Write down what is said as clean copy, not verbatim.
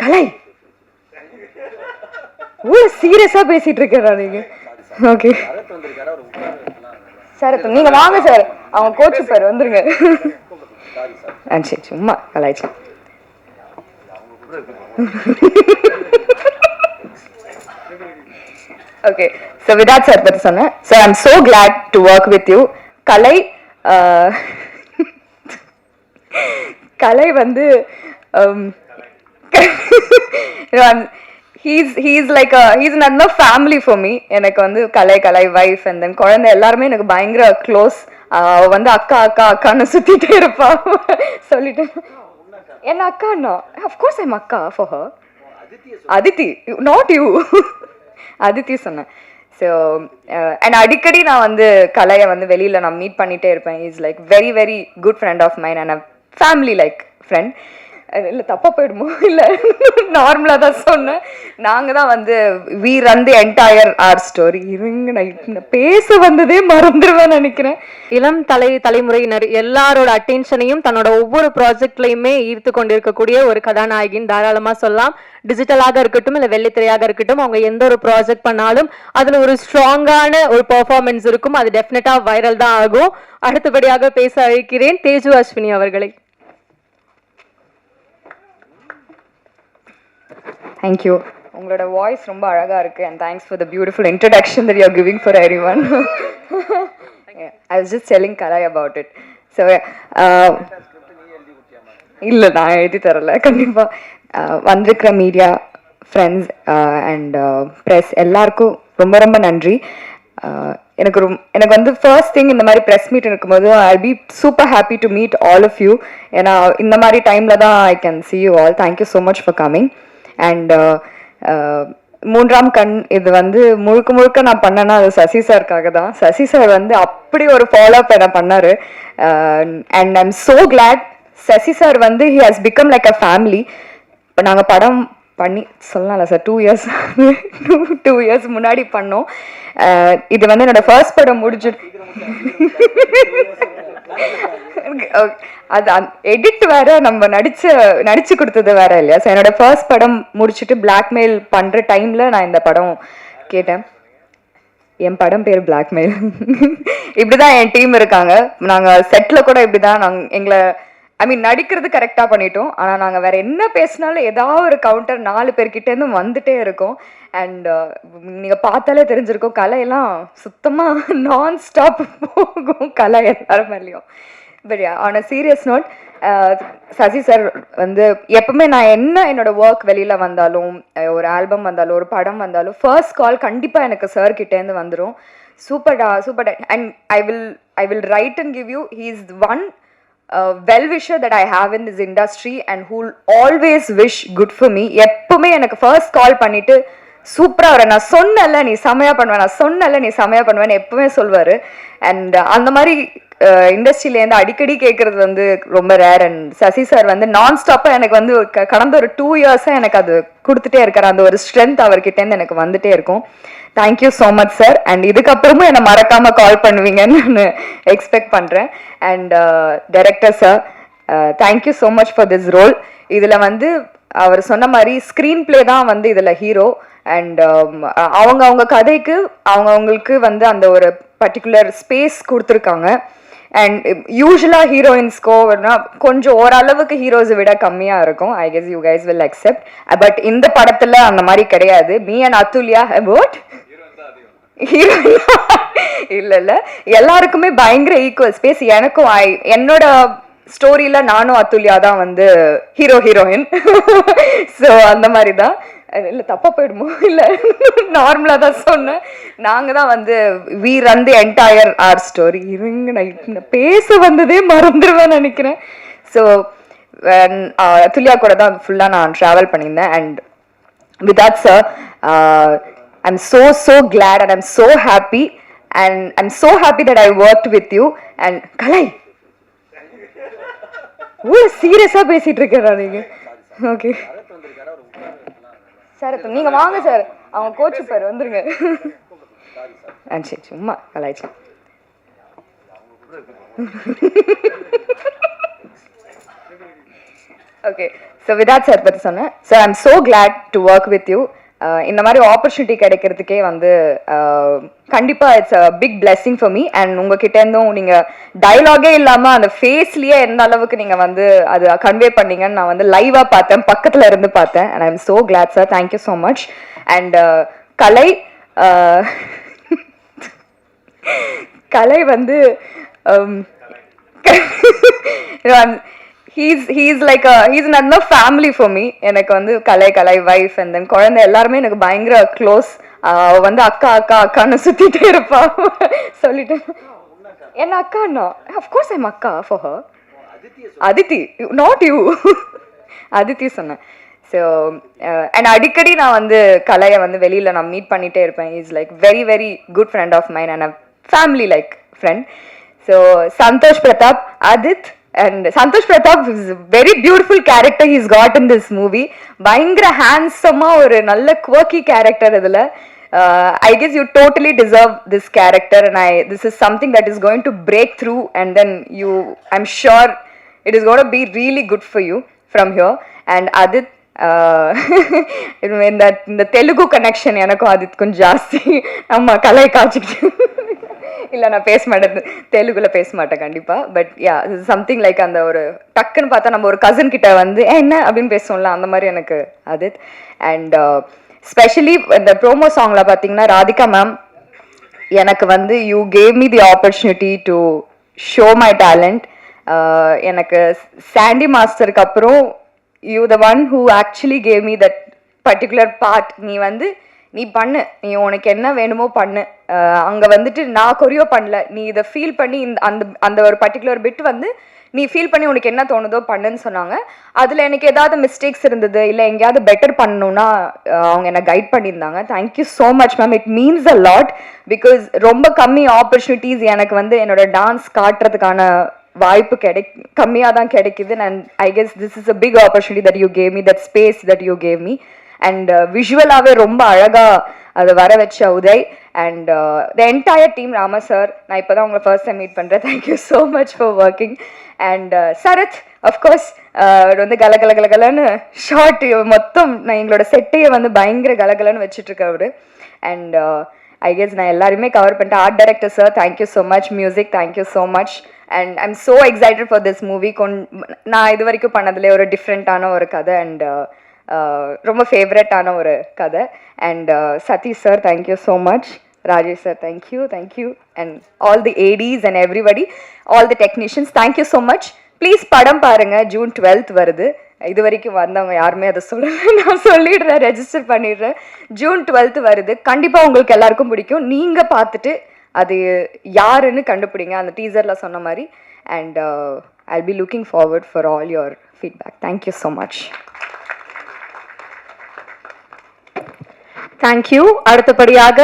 கலை சீரியஸா பேசிட்டு இருக்கா நீங்க? ஓகே சார், நீங்க வாங்க சார், அவங்க கோச்சு சார் வந்துருங்க. சரி, சும்மா கலாய்ச்சேன். Okay, so with that said, so I'm so glad to work with you. Kalai, Kalai வந்து he's like he's another family for me. எனக்கு வந்து கலை wife and then குழந்தை எல்லாருமே எனக்கு பயங்கர க்ளோஸ். வந்து அக்கா அக்கா அக்கான்னு சுத்திட்டே இருப்பா. சொல்லிட்டு என்ன அக்கான்னா, of course I'm akka for her. Aditi, not you. Aditi சொன்னேன். ஸோ அண்ட் அடிக்கடி நான் வந்து கலையை வந்து வெளியில் நான் மீட் பண்ணிகிட்டே இருப்பேன். Is like very very good friend of mind and a family like friend. இல்லை தப்பாக போயிடுமோ? இல்லை, நார்மலாக தான் சொன்னேன். நாங்கள் தான் வந்து we run the entire our story. இருங்க, நான் பேச வந்ததே மறந்துடுவேன் நினைக்கிறேன். இளம் தலைமுறையினர் எல்லாரோட அட்டென்ஷனையும் தன்னோட ஒவ்வொரு ப்ராஜெக்ட்லையுமே ஈர்த்து கொண்டிருக்கக்கூடிய ஒரு கதாநாயகின்னு தாராளமாக சொல்லலாம். டிஜிட்டலாக இருக்கட்டும் இல்லை வெள்ளித்திரையாக இருக்கட்டும், அவங்க எந்த ஒரு ப்ராஜெக்ட் பண்ணாலும் அதில் ஒரு ஸ்ட்ராங்கான ஒரு பெர்ஃபார்மன்ஸ் இருக்கும். அது டெஃபினட்டாக வைரல் தான் ஆகும். அடுத்தபடியாக பேச அழைக்கிறேன் தேஜு அஸ்வினி அவர்களை. தேங்க்யூ. உங்களோட வாய்ஸ் ரொம்ப அழகாக இருக்குது and thanks for the beautiful introduction that you are giving for everyone. I was just telling Kalai about it. So இல்லை, நான் எழுதி தரல. கண்டிப்பாக வந்திருக்கிற மீடியா ஃப்ரெண்ட்ஸ் அண்ட் ப்ரெஸ் எல்லாருக்கும் ரொம்ப ரொம்ப நன்றி. எனக்கு வந்து ஃபர்ஸ்ட் திங் இந்த மாதிரி ப்ரெஸ் மீட் இருக்கும்போது I be super happy to meet all of you. ஏன்னா இந்த மாதிரி டைமில் தான் I can see you all. Thank you so much for coming. And மூன்றாம் கண் இது வந்து முழுக்க முழுக்க நான் பண்ணேன்னா அது சசி சாருக்காக தான். சசி சார் வந்து அப்படி ஒரு ஃபாலோ அப் என்ன பண்ணார். And I am so glad. Sasi sir வந்து he has become like a family. இப்போ நாங்கள் படம் பண்ணி சொல்லலாம்ல சார், 2 இயர்ஸ் முன்னாடி பண்ணோம். இது வந்து என்னோட ஃபர்ஸ்ட் படம் முடிச்சுட்டு அது எடிட் வேற, நம்ம நடிச்சு கொடுத்தது வேற இல்லையா. ஸோ என்னோட ஃபர்ஸ்ட் படம் முடிச்சுட்டு பிளாக்மெயில் பண்ற டைம்ல நான் இந்த படம் கேட்டேன். என் படம் பேர் பிளாக்மெயில். இப்படிதான் என் டீம் இருக்காங்க. நாங்க செட்ல கூட இப்படிதான் எங்களை நடிக்கிறது கரெக்டா பண்ணிட்டோம். ஆனா நாங்க வேற என்ன பேசினாலும் ஏதாவது ஒரு கவுண்டர் 4 பேர்கிட்ட இருந்து வந்துட்டே இருக்கும். அண்ட் நீங்க பார்த்தாலே தெரிஞ்சிருக்கும், கலையெல்லாம் சுத்தமா நான் ஸ்டாப் போகும் கலை எல்லாரும் மேலேயும். But on a serious note, Sasi sir வந்து எப்பவுமே நான் என்னோட ஒர்க் வெளியில வந்தாலும், ஒரு ஆல்பம் வந்தாலும், ஒரு படம் வந்தாலும் ஃபர்ஸ்ட் கால் கண்டிப்பா எனக்கு சார் கிட்டேருந்து வந்துடும். சூப்பர்டா சூப்பர்டா. And I will write and give you. He is one well-wisher that I have in this industry and who'll always wish good for me. எப்பவுமே எனக்கு ஃபர்ஸ்ட் கால் பண்ணிட்டு சூப்பரா வர, நான் சொன்னல நீ செமையா பண்ணுவேன், நான் சொன்னல நீ செமையா பண்ணுவேன்னு எப்பவுமே சொல்வாரு. அண்ட் அந்த மாதிரி இண்டஸ்ட்ரியிலேருந்து அடிக்கடி கேட்கறது வந்து ரொம்ப ரேர். அண்ட் சசி சார் வந்து நான் ஸ்டாப்பா எனக்கு வந்து கடந்த ஒரு 2 இயர்ஸா எனக்கு அது கொடுத்துட்டே இருக்காரு. அந்த ஒரு ஸ்ட்ரென்த் அவர்கிட்டேருந்து எனக்கு வந்துட்டே இருக்கும். Thank you so much sir. And இதுக்கப்புறமும் என்னை மறக்காம கால் பண்ணுவீங்கன்னு நான் எக்ஸ்பெக்ட் பண்றேன். And director sir, thank you so much for this role. இதுல வந்து அவர் சொன்ன மாதிரி ஸ்க்ரீன் பிளே தான் வந்து இதுல ஹீரோ. அண்ட் அவங்க கதைக்கு அவங்களுக்கு வந்து அந்த ஒரு பர்டிகுலர் ஸ்பேஸ் கொடுத்துருக்காங்க. அண்ட் யூஸ்வலா ஹீரோயின்ஸ்க்கோ கொஞ்சம் ஓரளவுக்கு ஹீரோஸை விட கம்மியா இருக்கும். I guess you guys will accept. But இந்த படத்துல அந்த மாதிரி கிடையாது. மீ அண்ட் அதுல்யா அபவுட் இல்ல எல்லாருக்குமே பயங்கர ஈக்குவல் ஸ்பேஸ். எனக்கும் என்னோட ஸ்டோரியில நானும் அதுல்யா தான் வந்து ஹீரோயின். ஸோ அந்த மாதிரி தான். இல்லை தப்பா போயிடுமோ? இல்லை, நார்மலா தான் சொன்னேன். நாங்க தான் வந்து we run the entire our story. இருங்க, நான் பேச வந்ததே மறந்துடுவேன் நினைக்கிறேன். ஸோ அதுல்யா கூட தான் ஃபுல்லா நான் ட்ராவல் பண்ணியிருந்தேன். And with that sir, I'm so glad and I'm so happy and I'm so happy that I worked with you. And Kalai, சீரியஸா பேசிட்டு இருக்கா நீங்க? ஓகே சார், நீங்க வாங்க சார், அவங்க கோச்சு சார் வந்துருங்க. சரி, சும்மா கலாய்ச்சேன். ஓகே, ஸோ விராட் சார் பற்றி சொன்னேன். So I am so glad to work with you. இந்த மாதிரி ஆப்பர்ச்சுனிட்டி கிடைக்கிறதுக்கே வந்து கண்டிப்பாக it's a big blessing for me. And உங்ககிட்ட இருந்தும் நீங்கள் டயலாகே இல்லாமல் அந்த ஃபேஸ்லேயே எந்த அளவுக்கு நீங்கள் வந்து அது கன்வே பண்ணீங்கன்னு நான் வந்து லைவாக பார்த்தேன், பக்கத்தில் இருந்து பார்த்தேன். And I am so glad sir, thank you so much. And Kalai Kalai வந்து he's another family for me. எனக்கு வந்து கலை வைஃப் அண்ட் தென் குழந்தை எல்லாருமே எனக்கு பயங்கர க்ளோஸ். வந்து அக்கா அக்கா அக்கான்னு சுத்திட்டே இருப்பா. சொல்லிட்டு என்ன அக்கான்னா அஃப்கோர்ஸ் ஐம் அக்கா for her. Aditi, not you. Aditi சொன்னேன். ஸோ அண்ட் அடிக்கடி நான் வந்து கலையை வந்து வெளியில் நான் மீட் பண்ணிகிட்டே இருப்பேன். Is like very very good friend of mine and a family like friend. So Santosh Prathap, Adit, and Santosh Pratap is a very beautiful character he's got in this movie. பயங்கர ஹேண்ட்ஸமா ஒரு நல்ல quirky character இதுல. I guess you totally deserve this character and this is something that is going to break through and then I'm sure it is going to be really good for you from here. And Adit, இந்த Telugu connection எனக்கும் அதுக்கும் ஜாஸ்தி. நம்ம கலை காய்ச்சிக்கிட்டு இல்லை, நான் பேச மாட்டேன், தெலுங்குல பேச மாட்டேன் கண்டிப்பாக. பட் யா, சம்திங் லைக் அந்த ஒரு டக்குன்னு பார்த்தா நம்ம ஒரு கசின் கிட்ட வந்து என்ன அப்படின்னு பேசுவோம்ல, அந்த மாதிரி எனக்கு அது. அண்ட் ஸ்பெஷலி இந்த ப்ரோமோ சாங்கில் பார்த்தீங்கன்னா ராதிகா மேம் எனக்கு வந்து you gave me the opportunity to show my talent. எனக்கு சாண்டி மாஸ்டருக்கு அப்புறம் you the one who actually cave me that particular part. நீ பண்ணு, நீ உனக்கு என்ன வேணுமோ பண்ணு. அங்கே வந்துட்டு நான் கொரியோ பண்ணல, நீ இதை ஃபீல் பண்ணி அந்த ஒரு பர்டிகுலர் பிட் வந்து நீ ஃபீல் பண்ணி உனக்கு என்ன தோணுதோ பண்ணுன்னு சொன்னாங்க. அதில் எனக்கு ஏதாவது மிஸ்டேக்ஸ் இருந்தது இல்லை எங்கேயாவது பெட்டர் பண்ணணும்னா அவங்க என்னை கைட் பண்ணியிருந்தாங்க. Thank you so much ma'am, it means a lot. Because ரொம்ப கம்மி ஆப்பர்ச்சுனிட்டிஸ் எனக்கு வந்து என்னோட டான்ஸ் காட்டுறதுக்கான வாய்ப்பு கம்மியாக தான் கிடைக்குது. And I guess this is a big opportunity that you gave me, that space that you gave me. And விஷுவலாகவே ரொம்ப அழகாக அதை வர வச்ச Uday and the entire team. Rama sir, நான் இப்போ தான் உங்களை ஃபர்ஸ்ட் டைம் மீட் பண்ணுறேன். Thank you so much for working. And Sarath, of course வந்து கலகலன்னு ஷார்ட் மொத்தம் நான் எங்களோட செட்டையை வந்து பயங்கர கலகலன்னு வச்சுட்ருக்கவர். அண்ட் ஐ கெஸ் நான் எல்லாருமே கவர் பண்ணிட்டேன். Art director sir, thank you so much. Music, thank you so much. And I am so excited for this movie. நான் இது வரைக்கும் பண்ணதுலேயே ஒரு டிஃப்ரெண்ட்டான ஒரு கதை அண்ட் ரொம்ப ஃபேவரட்டான ஒரு கதை. And Satish sir, thank you so much. Rajesh sir, thank you. And all the ADs and everybody, all the technicians, thank you so much. Please படம் பாருங்கள், June 12th வருது. இது வரைக்கும் வந்தவங்க யாருமே அதை சொல்லலை, நான் சொல்லிடுறேன், ரெஜிஸ்டர் பண்ணிடுறேன். June 12th வருது. கண்டிப்பாக உங்களுக்கு எல்லாருக்கும் பிடிக்கும். நீங்கள் பார்த்துட்டு அது யாருன்னு கண்டுபிடிங்க, அந்த டீசரில் சொன்ன மாதிரி. And I'll be looking forward for all your feedback. Thank you so much. Thank you. அடுத்தபடியாக